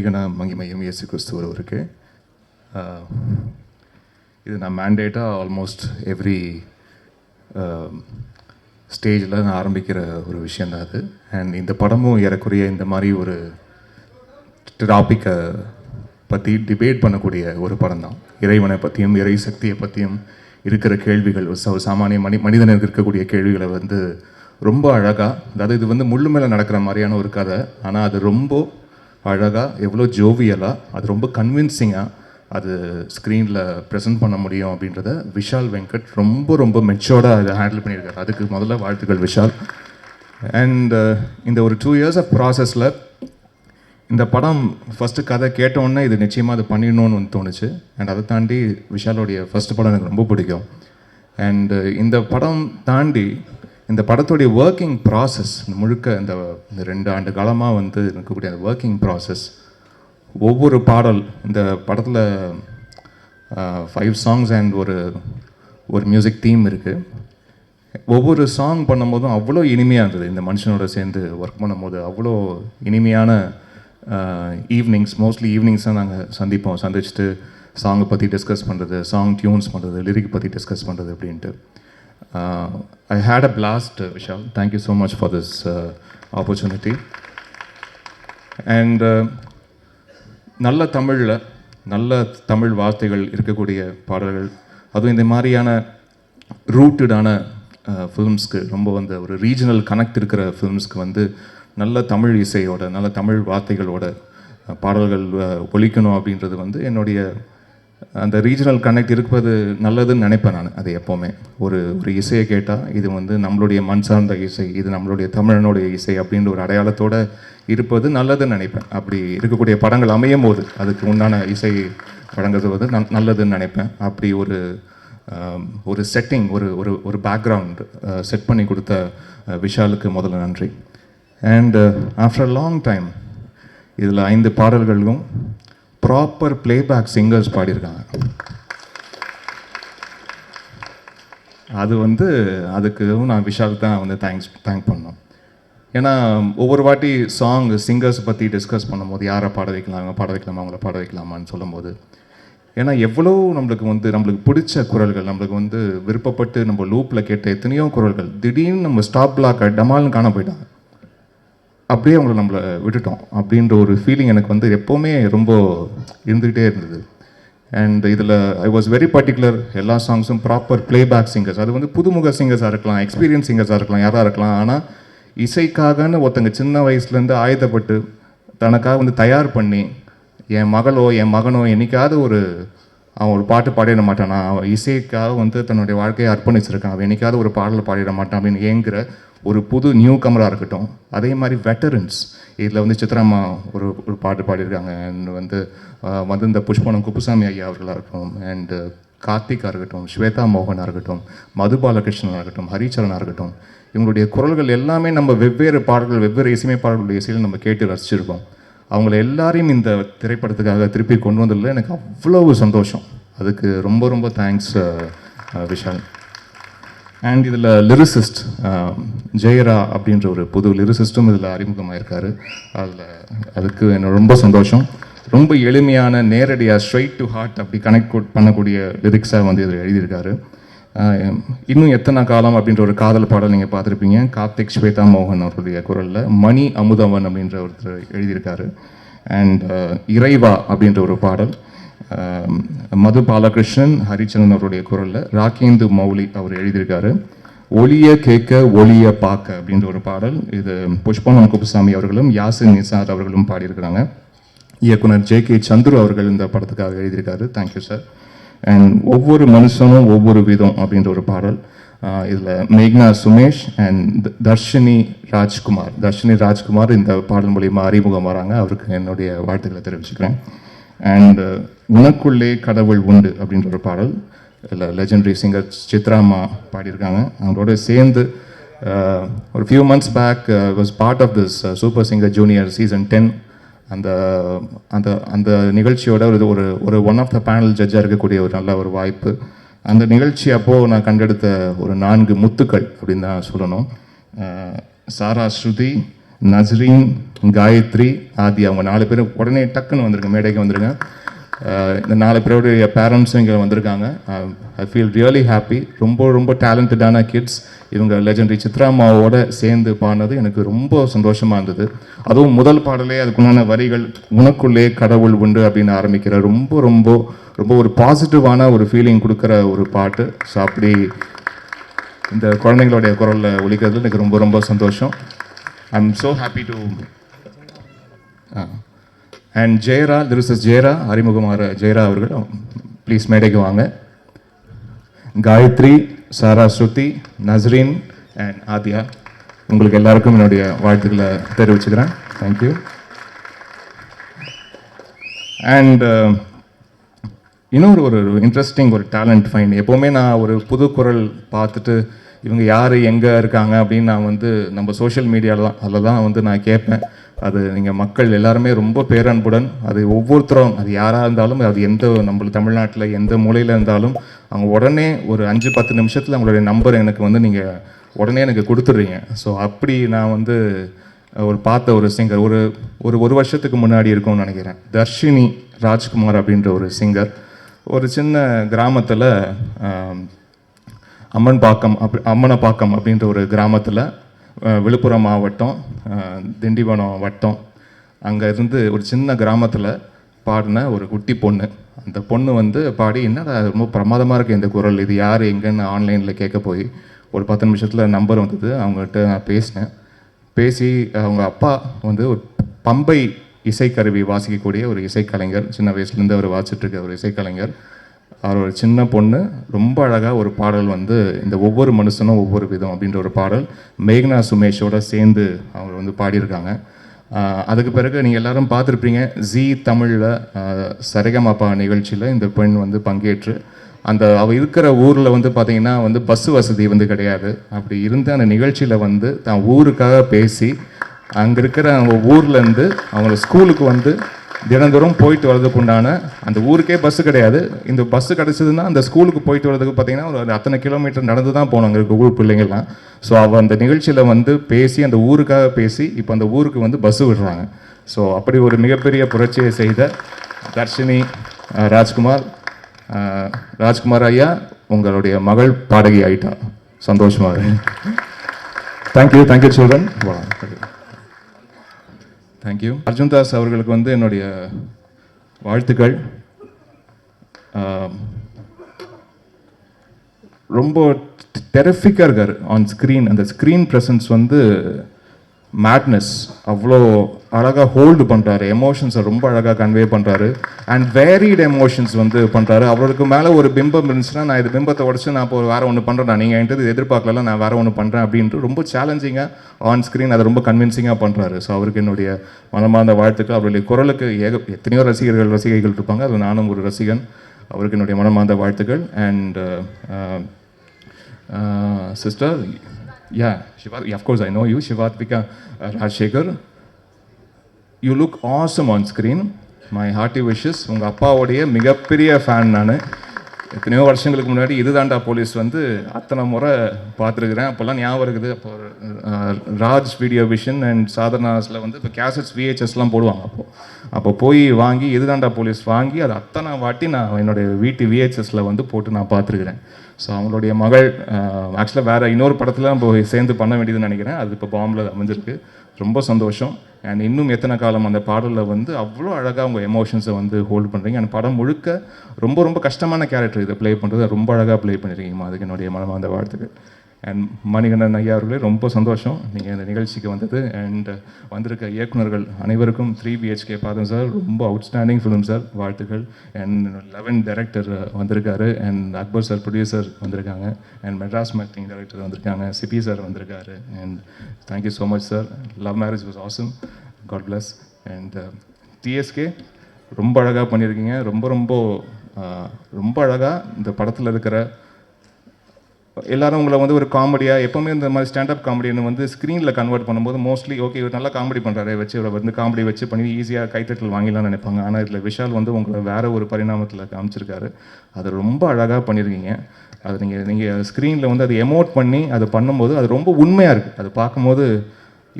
திரைகண மகிமையும் இயேசு கிறிஸ்து ஒருவருக்கு. இது நான் மேண்டேட்டாக ஆல்மோஸ்ட் எவ்ரி ஸ்டேஜில் நான் ஆரம்பிக்கிற ஒரு விஷயந்தான் அது. அண்ட் இந்த படமும் ஏறக்குறைய இந்த மாதிரி ஒரு டாப்பிக்கை பற்றி டிபேட் பண்ணக்கூடிய ஒரு படம் தான். இறைவனை பற்றியும் இறை சக்தியை பற்றியும் இருக்கிற கேள்விகள், ஒரு சாமானிய மனிதனுக்கு இருக்கக்கூடிய கேள்விகளை வந்து ரொம்ப அழகாக, அதாவது இது வந்து முள்ளு மேலே நடக்கிற மாதிரியான ஒரு கதை, ஆனால் அது ரொம்ப அழகாக, எவ்வளோ ஜோவியலாக, அது ரொம்ப கன்வின்சிங்காக அது ஸ்க்ரீனில் ப்ரெசென்ட் பண்ண முடியும் அப்படின்றத விஷால் வெங்கட் ரொம்ப ரொம்ப மெச்சோர்டாக அதை ஹேண்டில் பண்ணியிருக்காரு. அதுக்கு முதல்ல வாழ்த்துக்கள் விஷால். அண்ட் இந்த ஒரு 2 years ஆஃப் ப்ராசஸில் இந்த படம் ஃபஸ்ட்டு கதை கேட்டோன்னே இது நிச்சயமாக அது பண்ணிடணும்னு வந்து தோணுச்சு. அண்ட் அதை தாண்டி விஷாலோடைய ஃபஸ்ட்டு படம் எனக்கு ரொம்ப பிடிக்கும். அண்டு இந்த படம் தாண்டி இந்த படத்துடைய ஒர்க்கிங் ப்ராசஸ், இந்த முழுக்க இந்த 2 ஆண்டு காலமாக வந்து இருக்கக்கூடிய அந்த ஒர்க்கிங் ப்ராசஸ், ஒவ்வொரு பாடல், இந்த படத்தில் 5 songs அண்ட் ஒரு மியூசிக் தீம் இருக்குது. ஒவ்வொரு சாங் பண்ணும்போதும் அவ்வளோ இனிமையாக இருந்தது. இந்த மனுஷனோட சேர்ந்து ஒர்க் பண்ணும்போது அவ்வளோ இனிமையான ஈவினிங்ஸ், மோஸ்ட்லி ஈவினிங்ஸாக நாங்கள் சந்திச்சுட்டு சாங்கை பற்றி டிஸ்கஸ் பண்ணுறது, சாங் டியூன்ஸ் பண்ணுறது, லிரிக் பற்றி டிஸ்கஸ் பண்ணுறது அப்படின்ட்டு. I had a blast, Vishal. Thank you so much for this opportunity. And நல்ல தமிழ் வார்த்தைகள் இருக்கக்கூடிய பாடல்கள், அதுவும் இந்த மாதிரியான ரூட்டடான ஃபிலிம்ஸ்க்கு, ரொம்ப வந்து ஒரு ரீஜனல் கனெக்ட் இருக்கிற ஃபிலிம்ஸ்க்கு வந்து நல்ல தமிழ் இசையோட, நல்ல தமிழ் வார்த்தைகளோட பாடல்கள் ஒலிக்கணும் அப்படின்றது வந்து என்னுடைய அந்த ரீஜனல் கனெக்ட் இருப்பது நல்லதுன்னு நினைப்பேன் நான். அது எப்போவுமே ஒரு இசையை கேட்டால் இது வந்து நம்மளுடைய மண் சார்ந்த இசை, இது நம்மளுடைய தமிழனுடைய இசை அப்படின்ற ஒரு அடையாளத்தோடு இருப்பது நல்லதுன்னு நினைப்பேன். அப்படி இருக்கக்கூடிய படங்கள் அமையும் போது அதுக்கு உண்டான இசை வழங்குறது வந்து நல்லதுன்னு நினைப்பேன். அப்படி ஒரு செட்டிங், ஒரு பேக்ரவுண்ட் செட் பண்ணி கொடுத்த விஷாலுக்கு முதல்ல நன்றி. And after a long time இதில் 5 பாடல்களும் ப்ராப்பர் பிளேபேக் சிங்கர்ஸ் பாடியிருக்காங்க. அது வந்து அதுக்கு நான் விஷால் தான் வந்து தேங்க் பண்ணோம். ஏன்னா ஒவ்வொரு வாட்டி சிங்கர்ஸ் பற்றி டிஸ்கஸ் பண்ணும்போது யாரை பாட வைக்கலாமா, அவங்கள பாட வைக்கலாமான்னு சொல்லும்போது, ஏன்னா எவ்வளோ நம்மளுக்கு பிடிச்ச குரல்கள், நம்மளுக்கு வந்து விருப்பப்பட்டு நம்ம லூப்பில் கேட்ட எத்தனையோ குரல்கள் திடீர்னு நம்ம ஸ்டாப் பிளாக் டமால்னு காண போயிட்டாங்க. அப்படியே அவங்கள நம்மளை விட்டுட்டோம் அப்படின்ற ஒரு ஃபீலிங் எனக்கு வந்து எப்போவுமே ரொம்ப இருந்துக்கிட்டே இருந்தது. அண்ட் இதில் ஐ வாஸ் வெரி பர்டிகுலர், எல்லா சாங்ஸும் ப்ராப்பர் பிளேபேக் சிங்கர்ஸ். அது வந்து புதுமுக சிங்கர்ஸாக இருக்கலாம், எக்ஸ்பீரியன்ஸ் சிங்கர்ஸாக இருக்கலாம், யாராக இருக்கலாம். ஆனால் இசைக்காகன்னு ஒருத்தங்க சின்ன வயசுலேருந்து ஆயத்தப்பட்டு தனக்காக வந்து தயார் பண்ணி, என் மகனோ என்னைக்காவது அவன் ஒரு பாட்டு பாடிட மாட்டானா, அவன் இசைக்காக வந்து தன்னுடைய வாழ்க்கையை அர்ப்பணிச்சிருக்கான், அவன் என்னைக்காவது ஒரு பாடலை பாடிட மாட்டான் அப்படின்னு ஏங்குற ஒரு புது நியூ கமராக இருக்கட்டும். அதே மாதிரி வெட்டரன்ஸ், இதில் வந்து சித்ராமா ஒரு பாட்டு பாடியிருக்காங்க. அண்ட் வந்து இந்த புஷ்பனம் குப்புசாமி ஐயா அவர்களாக இருக்கட்டும், அண்டு கார்த்திகாக இருக்கட்டும், ஸ்வேதா மோகனாக இருக்கட்டும், மது பாலகிருஷ்ணனாக இருக்கட்டும், ஹரிச்சரனாக இருக்கட்டும், இவங்களுடைய குரல்கள் எல்லாமே நம்ம வெவ்வேறு பாடல்கள், வெவ்வேறு இசையமைப்பாளர்களுடைய இசையில் நம்ம கேட்டு ரசிச்சிருக்கோம். அவங்கள எல்லாரையும் இந்த திரைப்படத்துக்காக திருப்பி கொண்டு வந்ததில் எனக்கு அவ்வளவு சந்தோஷம். அதுக்கு ரொம்ப ரொம்ப தேங்க்ஸ் விஷால். அண்ட் இதில் லிரிசிஸ்ட் ஜெயரா அப்படின்ற ஒரு புது லிரிசிஸ்ட்டும் இதில் அறிமுகமாயிருக்காரு. அதுக்கு எனக்கு ரொம்ப சந்தோஷம். ரொம்ப எளிமையான, நேரடியாக ஸ்ட்ரைட் டு ஹார்ட் அப்படி கனெக்ட் பண்ணக்கூடிய லிரிக்ஸாக வந்து இதில் எழுதியிருக்காரு. இன்னும் எத்தனை காலம் அப்படின்ற ஒரு காதல் பாடல் நீங்கள் பார்த்துருப்பீங்க, கார்த்திக் ஸ்வேதா மோகன் அவருடைய குரலில். மணி அமுதவன் அப்படின்ற ஒருத்தர் எழுதியிருக்காரு. அண்ட் இறைவா அப்படின்ற ஒரு பாடல் மது பாலகிருஷ்ணன், ஹரிச்சரன் அவருடைய குரலில் ராகேந்து மௌலி அவர் எழுதியிருக்காரு. ஒளிய கேட்க ஒளிய பார்க்க அப்படின்ற ஒரு பாடல், இது புஷ்பனம் குப்புசாமி அவர்களும் யாசின் நிசார் அவர்களும் பாடியிருக்கிறாங்க. இயக்குனர் JK சந்துரு அவர்கள் இந்த படத்துக்காக எழுதியிருக்காரு. Thank you sir. அண்ட் ஒவ்வொரு மனுஷனும் ஒவ்வொரு விதம் அப்படின்ற ஒரு பாடல், இதில் மேக்னா சுமேஷ் அண்ட் தர்ஷினி ராஜ்குமார் இந்த பாடல் மூலியமாக அறிமுகம் வராங்க. அவருக்கு என்னுடைய வாழ்த்துக்களை தெரிவிச்சுக்கிறேன். அண்ட் உனக்குள்ளே கடவுள் உண்டு அப்படின்ற ஒரு பாடல், இல்லை லெஜெண்டரி சிங்கர் சித்ராமா பாடியிருக்காங்க. அவங்களோட சேர்ந்து ஒரு few months back was part of this super singer junior season 10. அந்த நிகழ்ச்சியோட ஒரு ஒன் ஆஃப் த பேனல் ஜட்ஜாக இருக்கக்கூடிய ஒரு நல்ல ஒரு வாய்ப்பு. அந்த நிகழ்ச்சி அப்போது நான் கண்டெடுத்த ஒரு 4 முத்துக்கள் அப்படின்னு தான் சொல்லணும். சாரா ஸ்ருதி, நஸ்ரீன், காயத்ரி, ஆதி, அவங்க 4 பேரும் உடனே டக்குன்னு வந்துருங்க, மேடைக்கு வந்துருங்க. இந்த 4 பேருடைய பேரண்ட்ஸும் இங்கே வந்திருக்காங்க. I feel really happy. ரொம்ப ரொம்ப டேலண்டடான கிட்ஸ். இவங்க லெஜெண்டரி சித்ரா அம்மாவோட சேர்ந்து பாடினது எனக்கு ரொம்ப சந்தோஷமாக இருந்தது. அதுவும் முதல் பாடலே அதுக்குண்டான வரிகள் உனக்குள்ளே கடவுள் உண்டு அப்படின்னு ஆரம்பிக்கிற ரொம்ப ரொம்ப ரொம்ப ஒரு பாசிட்டிவான ஒரு ஃபீலிங் கொடுக்குற ஒரு பாட்டு. ஸோ அப்படி இந்த குழந்தைங்களுடைய குரலில் ஒலிக்கிறதுல எனக்கு ரொம்ப ரொம்ப சந்தோஷம். I am so happy to and Jayara, this Jayara, அறிமுகமாகிற ஜெயரா அவர்கள் ப்ளீஸ் மேடைக்கு வாங்க. காயத்ரி, சாரா, ஸ்ருதி, நஸ்ரீன் அண்ட் ஆதியா, உங்களுக்கு எல்லாருக்கும் என்னுடைய வாழ்த்துக்களை தெரிவிச்சுக்கிறேன். தேங்க்யூ. அண்ட் இன்னொரு ஒரு இன்ட்ரெஸ்டிங் ஒரு டேலண்ட் ஃபைன். எப்போவுமே நான் ஒரு புது குரல் பார்த்துட்டு இவங்க யார் எங்கே இருக்காங்க அப்படின்னு நான் வந்து நம்ம சோஷியல் மீடியாவில் அதில் தான் வந்து நான் கேட்பேன். அது நீங்கள் மக்கள் எல்லாருமே ரொம்ப பேரன்புடன், அது ஒவ்வொருத்தரும், அது யாராக இருந்தாலும், அது எந்த நம்மளுக்கு தமிழ்நாட்டில் எந்த மூலையில் இருந்தாலும் அவங்க உடனே ஒரு 5-10 நிமிஷத்தில் அவங்களுடைய நம்பர் எனக்கு வந்து நீங்கள் உடனே எனக்கு கொடுத்துட்றீங்க. ஸோ அப்படி நான் வந்து ஒரு பார்த்த ஒரு சிங்கர் ஒரு வருஷத்துக்கு முன்னாடி இருக்கும்னு நினைக்கிறேன். தர்ஷினி ராஜ்குமார் அப்படின்ற ஒரு சிங்கர் ஒரு சின்ன கிராமத்தில் அம்மனப்பாக்கம் அப்படின்ற ஒரு கிராமத்தில், விழுப்புரம் மாவட்டம், திண்டிவனம் வட்டம், அங்கே இருந்து ஒரு சின்ன கிராமத்தில் பாடின ஒரு குட்டி பொண்ணு. அந்த பொண்ணு வந்து பாடி, என்னடா ரொம்ப பிரமாதமாக இருக்குது இந்த குரல், இது யார் எங்கன்னு ஆன்லைனில் கேட்க போய் ஒரு 10 நிமிஷத்தில் நம்பர் வந்தது. அவங்ககிட்ட நான் பேசினேன். பேசி அவங்க அப்பா வந்து ஒரு பம்பை இசைக்கருவி வாசிக்கக்கூடிய ஒரு இசைக்கலைஞர், சின்ன வயசுலேருந்து அவர் வாசிச்சுட்ருக்க ஒரு இசைக்கலைஞர். அவர் ஒரு சின்ன பொண்ணு ரொம்ப அழகாக ஒரு பாடல் வந்து இந்த ஒவ்வொரு மனுஷனும் ஒவ்வொரு விதம் அப்படின்ற ஒரு பாடல் மேக்னா சுமேஷோட சேர்ந்து அவங்க வந்து பாடியிருக்காங்க. அதுக்கு பிறகு நீங்கள் எல்லாரும் பார்த்துருப்பீங்க, ஜீ தமிழில் சரிகமபா நிகழ்ச்சியில் இந்த பெண் வந்து பங்கேற்று, அவள் இருக்கிற ஊரில் வந்து பார்த்திங்கன்னா வந்து பஸ் வசதி வந்து கிடையாது. அப்படி இருந்த அந்த நிகழ்ச்சியில் வந்து தான் ஊருக்காக பேசி, அங்கே இருக்கிற அவங்க ஊர்லேருந்து அவங்க ஸ்கூலுக்கு வந்து தினந்தோறும் போயிட்டு வரதுக்கு உண்டான, அந்த ஊருக்கே பஸ்ஸு கிடையாது, இந்த பஸ்ஸு கிடச்சிதுன்னா அந்த ஸ்கூலுக்கு போயிட்டு வரதுக்கு பார்த்திங்கன்னா ஒரு அத்தனை கிலோமீட்டர் நடந்து தான் போனாங்க இருக்க ஊர் பிள்ளைங்கள்லாம். ஸோ அவள் அந்த நிகழ்ச்சியில் வந்து பேசி, அந்த ஊருக்காக பேசி, இப்போ அந்த ஊருக்கு வந்து பஸ்ஸு விடுறாங்க. ஸோ அப்படி ஒரு மிகப்பெரிய புரட்சியை செய்த தர்ஷினி ராஜ்குமார் ஐயா, உங்களுடைய மகள் பாடகி ஆயிட்டா. சந்தோஷமாக இருக்கு. Thank you children. Thank you. Arjun Das அவர்களுக்கு வந்து என்னுடைய வாழ்த்துக்கள். ரொம்ப டெரிஃபிக்காக இருக்கார் ஆன் ஸ்க்ரீன். அந்த ஸ்க்ரீன் ப்ரெசன்ஸ் வந்து மேட்னஸ், அவ்வளோ அழகாக ஹோல்டு பண்ணுறாரு, எமோஷன்ஸை ரொம்ப அழகாக கன்வே பண்ணுறாரு. அண்ட் வேரிட் எமோஷன்ஸ் வந்து பண்ணுறாரு. அவருக்கு மேலே ஒரு பிம்பம் இருந்துச்சுன்னா, நான் இது பிம்பத்தை உடச்சு நான் இப்போ வேறு ஒன்று பண்ணுறேன், நீங்கள் என்கிட்ட எதிர்பார்க்கல, நான் வேறு ஒன்று பண்ணுறேன் அப்படின்ட்டு ரொம்ப சேலஞ்சிங்காக ஆன் ஸ்க்ரீன் அதை ரொம்ப கன்வின்சிங்காக பண்ணுறாரு. ஸோ அவருக்கு என்னுடைய மனமார்ந்த வாழ்த்துக்கள். அவருடைய குரலுக்கு எத்தனையோ ரசிகைகள் இருப்பாங்க, அதில் நானும் ஒரு ரசிகன். அவருக்கு என்னுடைய மனமார்ந்த வாழ்த்துக்கள். And sister, yeah, of course I know you, Shivatvika Rajshekhar. You look awesome on screen. My hearty wishes. உங்கள் அப்பாவுடைய மிகப்பெரிய ஃபேன் நான். எத்தனையோ வருஷங்களுக்கு முன்னாடி இதுதாண்டா போலீஸ் வந்து அத்தனை முறை பார்த்துருக்குறேன். அப்போல்லாம் ஞாபகம் இருக்குது. அப்போ ராஜ் வீடியோ விஷன் அண்ட் சாதனாஸில் வந்து இப்போ கேசட்ஸ் விஹெச்எஸ்லாம் போடுவாங்க. அப்போ போய் வாங்கி இதுதாண்டா போலீஸ் வாங்கி அது அத்தனை வாட்டி நான் என்னுடைய வீட்டு விஹெச்எஸில் வந்து போட்டு நான் பார்த்துருக்குறேன். ஸோ அவங்களுடைய மகள் ஆக்சுவலாக வேறு இன்னொரு படத்தில் நம்ம சேர்ந்து பண்ண வேண்டியதுன்னு நினைக்கிறேன். அது இப்போ பாம்பில் அமைஞ்சிருக்கு. ரொம்ப சந்தோஷம். அண்ட் இன்னும் எத்தனை காலம் அந்த பாடலில் வந்து அவ்வளோ அழகாக அவங்க எமோஷன்ஸை வந்து ஹோல்ட் பண்ணுறீங்க. அந்த படம் முழுக்க ரொம்ப ரொம்ப கஷ்டமான கேரக்டர் இதை ப்ளே பண்ணுறது ரொம்ப அழகாக ப்ளே பண்ணியிருக்கீங்கம்மா. அதுக்கு என்னுடைய மனமார்ந்த வாழ்த்துக்கள். அண்ட் மணிகண்டன் ஐயா அவர்களே ரொம்ப சந்தோஷம் நீங்கள் இந்த நிகழ்ச்சிக்கு வந்தது. அண்ட் வந்திருக்க இயக்குநர்கள் அனைவருக்கும் 3BHK பாதம் சார், ரொம்ப அவுட்ஸ்டாண்டிங் ஃபிலிம் சார், வாழ்த்துக்கள். அண்ட் 11 டைரக்டர் வந்திருக்காரு. அண்ட் அக்பர் சார் ப்ரொடியூசர் வந்திருக்காங்க. அண்ட் மெட்ராஸ் மேக்கிங் டைரக்டர் வந்திருக்காங்க. சிபி சார் வந்திருக்காரு. And thank you so much sir. Love marriage was awesome. God bless. And TSK ரொம்ப அழகாக பண்ணியிருக்கீங்க. ரொம்ப ரொம்ப ரொம்ப அழகாக இந்த படத்தில் இருக்கிற எல்லாரும் உங்களை வந்து ஒரு காமெடியாக, எப்போவுமே இந்த மாதிரி ஸ்டாண்டப் காமெடின்னு வந்து ஸ்க்ரீனில் கன்வெர்ட் பண்ணும்போது மோஸ்ட்லி ஓகே இவர் நல்லா காமெடி பண்ணுறாரு வச்சு இவரை வந்து காமெடி வச்சு பண்ணி ஈஸியாக கைத்தட்டல் வாங்கிடலாம்னு நினைப்பாங்க. ஆனால் இதில் விஷால் வந்து உங்களை வேறு ஒரு பரிணாமத்தில் காமிச்சிருக்காரு. அது ரொம்ப அழகாக பண்ணியிருக்கீங்க. அது நீங்கள் ஸ்க்ரீனில் வந்து அதை எமோட் பண்ணி அதை பண்ணும்போது அது ரொம்ப உண்மையாக இருக்குது. அது பார்க்கும்போது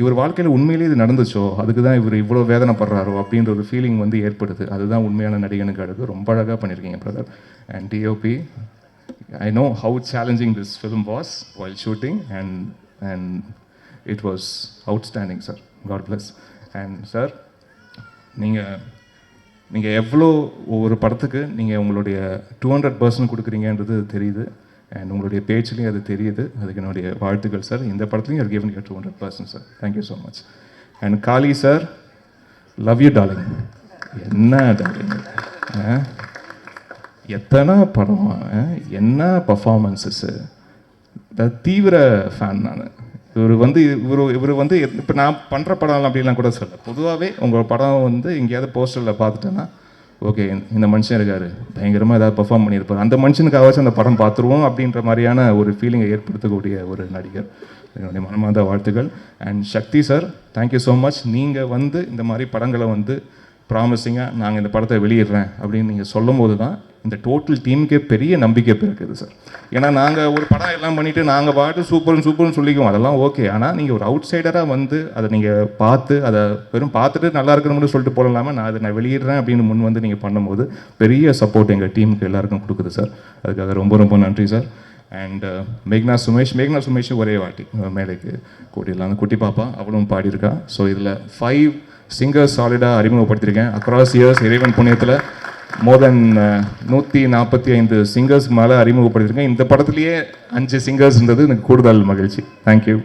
இவர் வாழ்க்கையில் உண்மையிலேயே இது நடந்துச்சோ, அதுக்கு தான் இவர் இவ்வளோ வேதனைப்படுறாரோ அப்படின்ற ஒரு ஃபீலிங் வந்து ஏற்படுது. அதுதான் உண்மையான நடிகனுக்கு அழகு. ரொம்ப அழகாக பண்ணியிருக்கீங்க brother. And DOP, I know how challenging this film was while shooting, and it was outstanding, sir. God bless. And sir, நீங்கள் எவ்வளோ ஒவ்வொரு படத்துக்கு நீங்கள் உங்களுடைய 200% கொடுக்குறீங்கன்றது தெரியுது. அண்ட் உங்களுடைய பேச்சுலேயும் அது தெரியுது. அதுக்கு என்னுடைய வாழ்த்துக்கள் சார். இந்த படத்துலையும் you given you 200% sir. Thank you so much. And Kali sir, love you darling. என்ன டார்லிங், எத்தனை படம், என்ன பர்ஃபார்மன்ஸஸ்ஸு. தீவிர ஃபேன் நான். இவர் வந்து இப்போ நான் பண்ணுற படம் அப்படிலாம் கூட சொல்ல, பொதுவாகவே உங்கள் படம் வந்து எங்கேயாவது போஸ்டரில் பார்த்துட்டேன்னா ஓகே இந்த மனுஷன் இருக்கார், பயங்கரமாக ஏதாவது பெர்ஃபார்ம் பண்ணியிருப்பார், அந்த மனுஷனுக்காகவாச்சும் அந்த படம் பார்த்துருவோம் அப்படின்ற மாதிரியான ஒரு ஃபீலிங்கை ஏற்படுத்தக்கூடிய ஒரு நடிகர். என்னுடைய மனமார்ந்த வாழ்த்துக்கள். And Shakti sir, thank you so much. நீங்கள் வந்து இந்த மாதிரி படங்களை வந்து ப்ராமிசிங்காக நாங்கள் இந்த படத்தை வெளியிடுறேன் அப்படின்னு நீங்கள் சொல்லும் போது தான் இந்த டோட்டல் டீமுக்கே பெரிய நம்பிக்கை பிறக்குது சார். ஏன்னா நாங்கள் ஒரு படம் எல்லாம் பண்ணிவிட்டு நாங்கள் பாட்டு சூப்பர்னு சொல்லிக்குவோம், அதெல்லாம் ஓகே. ஆனால் நீங்கள் ஒரு அவுட் சைடராக வந்து அதை நீங்கள் பார்த்து அதை வெறும் பார்த்துட்டு நல்லா இருக்கணும்னு சொல்லிட்டு போடலாமல் நான் வெளியிடுறேன் அப்படின்னு முன் வந்து நீங்கள் பண்ணும்போது பெரிய சப்போர்ட் எங்கள் டீமுக்கு எல்லாருக்கும் கொடுக்குது சார். அதுக்காக ரொம்ப ரொம்ப நன்றி சார். அண்ட் மேக்னா சுமேஷ் ஒரே வாட்டி மேலைக்கு கூட்டிடலாம். குட்டி பாப்பா அவளும் பாடியிருக்கா. ஸோ இதில் 5 சிங்கர்ஸ் சாலிடாக அறிமுகப்படுத்தியிருக்கேன். அக்ராஸ் இயர்ஸ் இறைவன் புண்ணியத்தில் மோர் தென் 145 சிங்கர்ஸ்க்கு மேலே அறிமுகப்படுத்தியிருக்கேன். இந்த படத்துலேயே 5 சிங்கர்ஸ்ன்றது எனக்கு கூடுதல் மகிழ்ச்சி. தேங்க்யூ.